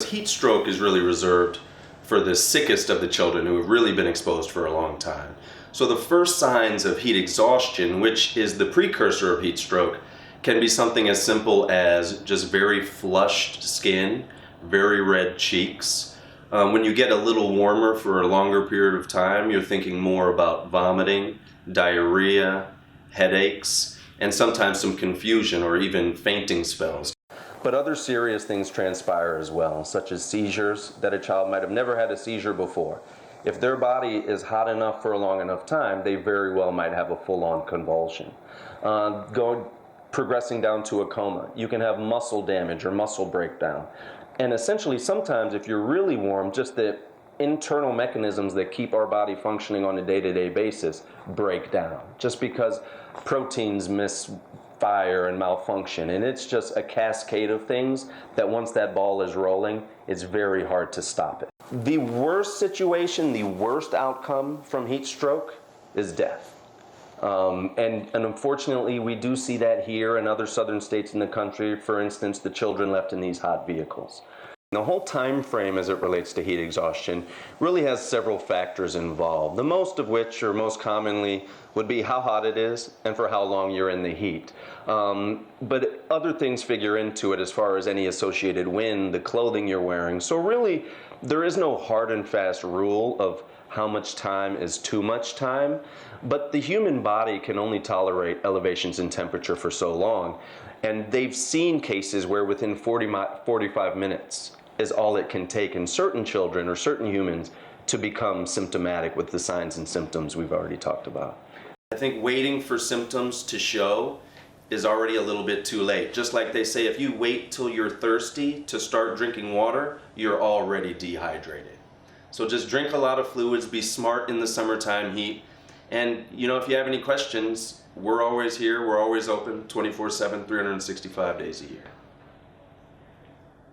because heat stroke is really reserved for the sickest of the children who have really been exposed for a long time. So the first signs of heat exhaustion, which is the precursor of heat stroke, can be something as simple as just very flushed skin, very red cheeks. When you get a little warmer for a longer period of time, you're thinking more about vomiting, diarrhea, headaches, and sometimes some confusion or even fainting spells. But other serious things transpire as well, such as seizures, that a child might have never had a seizure before. If their body is hot enough for a long enough time, they very well might have a full-on convulsion. Progressing down to a coma. You can have muscle damage or muscle breakdown. And essentially, sometimes if you're really warm, just the internal mechanisms that keep our body functioning on a day-to-day basis break down, just because proteins misfire and malfunction. And it's just a cascade of things that once that ball is rolling, it's very hard to stop it. The worst situation, the worst outcome from heat stroke is death. And unfortunately, we do see that here and other southern states in the country, for instance, the children left in these hot vehicles. The whole time frame as it relates to heat exhaustion really has several factors involved, the most of which, or most commonly, would be how hot it is and for how long you're in the heat. But other things figure into it as far as any associated wind, the clothing you're wearing. So really, there is no hard and fast rule of how much time is too much time, but the human body can only tolerate elevations in temperature for so long. And they've seen cases where within 45 minutes is all it can take in certain children or certain humans to become symptomatic with the signs and symptoms we've already talked about. I think waiting for symptoms to show is already a little bit too late. Just like they say, if you wait till you're thirsty to start drinking water, you're already dehydrated. So just drink a lot of fluids, be smart in the summertime heat. And if you have any questions, we're always here, we're always open 24/7, 365 days a year.